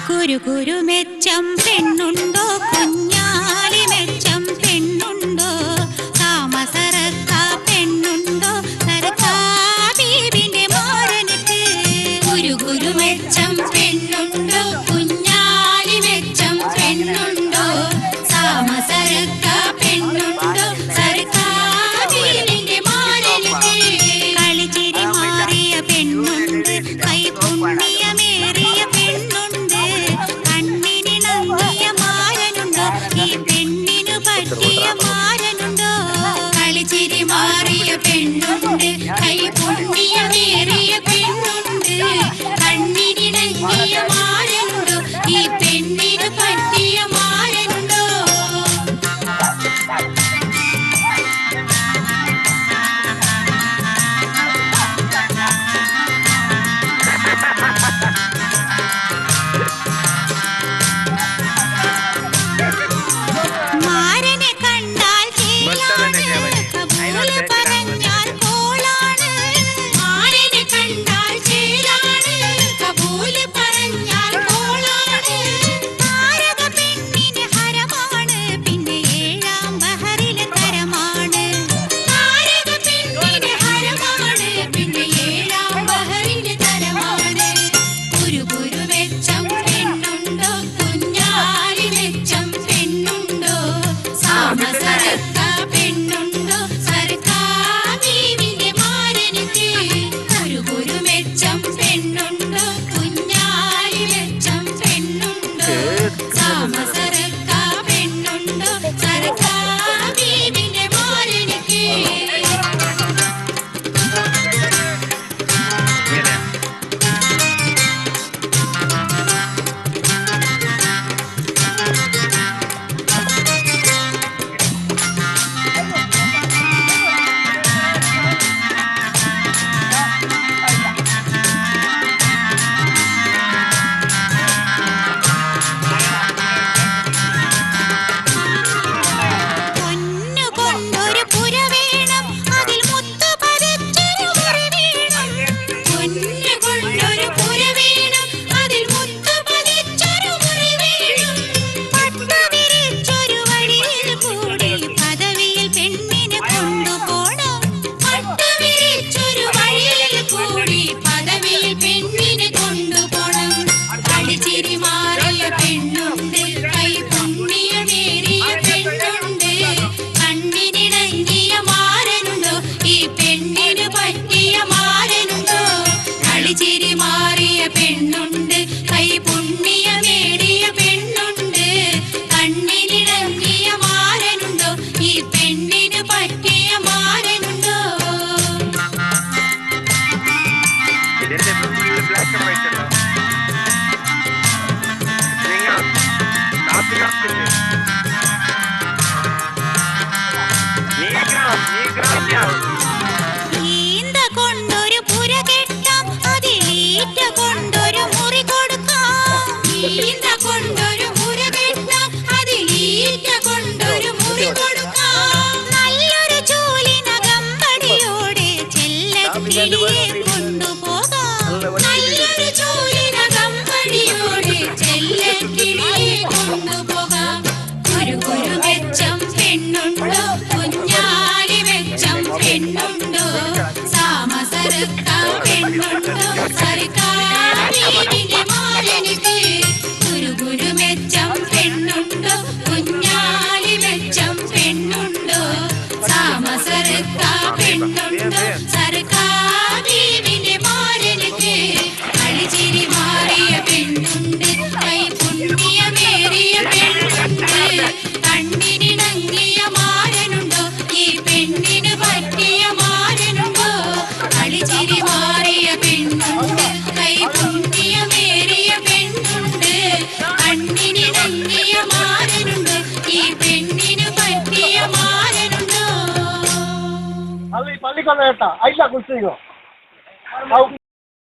കുരു കുരു മെച്ചം പെണ്ണുണ്ടോ, കുഞ്ഞാലി മെച്ചം പെണ്ണുണ്ടോ, താമസറക്ക പെണ്ണുണ്ടോ, സരക്കാ ബീബിന്റെ മോരനുക്ക്. കുരു കുരു മെച്ചം പെണ്ണുണ്ടോ, കുഞ്ഞാലി മെച്ചം പെണ്ണുണ്ടോ, താമസറക്ക പെണ്ണുണ്ടോ, സരക്കാ ബീബിന്റെ മോരനുക്ക്. കളിച്ചിരി മാറിയ പെണ്ണുണ്ട്, കൈ പുണ്യമേറിയ പെണ്ണുണ്ട്, കണ്ണിനിണങ്ങിയ മാരനുണ്ടോ, ഈ പെണ്ണിനു പറ്റിയ മാരനുണ്ടോ. കളിച്ചിരി മാറിയ പെണ്ണുണ്ട്, കൈ പുണ്യമേറിയ പെണ്ണുണ്ട്, കണ്ണിനിണങ്ങിയ മാരനുണ്ടോ, ഈ പെണ്ണിനു പറ്റിയ മാരനുണ്ടോ. മാരനെ കണ്ടാൽ ചേലാണ്, കബൂല് പറഞ്ഞാൽ കോളാണ്. മാരനെ കണ്ടാൽ ചേലാണ്, കബൂല് പറഞ്ഞാൽ കോളാണ്. താരക പെണ്ണിന് ഹരമാണ്, പിന്നെ ഏഴാം ബഹറിലെ തരമാണ്. താരക പെണ്ണിന് ഹരമാണ്, പിന്നെ ഏഴാം ബഹറിലെ തരമാണ്. കുരു കുരു മെച്ചം പെണ്ണുണ്ടോ, കുഞ്ഞാലി മെച്ചം പെണ്ണുണ്ടോ, താമസറക്ക പെണ്ണുണ്ടോ, സരക്കാ ബീവിന്റെ മാരനുക്ക്. കുരു കുരു മെച്ചം പെണ്ണുണ്ടോ, കുഞ്ഞാലി മെച്ചം പെണ്ണുണ്ടോ, താമസറക്ക പെണ്ണുണ്ടോ, സരക്കാ ബീവിന്റെ മാരനുക്ക്. പൊന്നു കൊണ്ടൊരു പുര വേണം, അതിൽ മുത്തു പതിച്ചൊരു മുറി വേണം. പൊന്നു കൊണ്ടൊരു പുര വേണം, അതിൽ മുത്തു പതിച്ചൊരു മുറി വേണം. പട്ടു വിരിച്ചൊരു വഴിയിൽ കൂടി പദവിയിൽ പെണ്ണിനെ കൊണ്ടുപോണം. പട്ടു വിരിച്ചൊരു വഴിയിൽ കൂടി പദവിയിൽ പെണ്ണിനെ കൊണ്ടുപോണം. കളിച്ചിരി മാറിയ പെണ്ണുണ്ട്, കൈ പുണ്യമേറിയ പെണ്ണുണ്ട്, കണ്ണിനിണങ്ങിയ മാരനുണ്ടോ, ഈ പെണ്ണിന് പറ്റിയ മാരനുണ്ടോ. കളിച്ചിരി മാറിയ പെണ്ണുണ്ട്, കൈ പുണ്യമേറിയ പെണ്ണുണ്ട്, കണ്ണിനിണങ്ങിയ മാരനുണ്ടോ, ഈ പെണ്ണിന് പറ്റിയ മാരനുണ്ടോ. ഇതിന്റെ ഫുള്ള് ബ്ലാക്ക് ആൻഡ് വൈറ്റ് അല്ല. നിങ്ങൾ കാത്തില്ലേ ഈന്ത കൊണ്ടൊരു പുര കെട്ടാം, അതിലീറ്റ കൊണ്ടൊരു മുറി കൊടുക്കാം. ഈന്ത കൊണ്ടൊരു പുര കെട്ടാം, അതിലീറ്റ കൊണ്ടൊരു മുറി കൊടുക്കാം. നല്ലൊരു ചൂലിനകമ്പടിയോടെ ചെല്ലക്കിളിയെ കൊണ്ടുപോകാം. നല്ലൊരു ചൂലിനകമ്പടിയോടെ ചെല്ലക്കിളിയെ കൊണ്ടുപോകാം. കുരു കുരു മെച്ചം പെണ്ണുണ്ടോ, കുഞ്ഞാലി മെച്ചം പെണ്ണുണ്ടോ, താമസറക്ക പെണ്ണുണ്ടോ, സരക്കാ ബീവിന്റെ മാരനുക്ക്. കുരു കുരു മെച്ചം പെണ്ണുണ്ടോ, കുഞ്ഞാലി മെച്ചം പെണ്ണുണ്ടോ, താമസറക്ക പെണ്ണുണ്ടോ, സരക്കാ ബീവിന്റെ മാരനുക്ക്. കളിച്ചിരി മാറിയ പെണ്ണുണ്ട്, കൈ പുണ്യമേറിയ പെണ്ണുണ്ട്, കണ്ണിനിണങ്ങിയ മാരനുണ്ടോ, ഈ പെണ്ണിന് പറ്റിയ മാരനുണ്ടോ. കളിച്ചിരി മാറിയ പെണ്ണുണ്ട്, കൈ പുണ്യമേറിയ പെണ്ണുണ്ട്, കണ്ണിനിണങ്ങിയ മാരനുണ്ടോ, ഈ പെണ്ണിന് പറ്റിയ മാരനുണ്ടോ. പള്ളിക്കൊണ്ട കേട്ടാ അയില്ല കുറിച്ചോ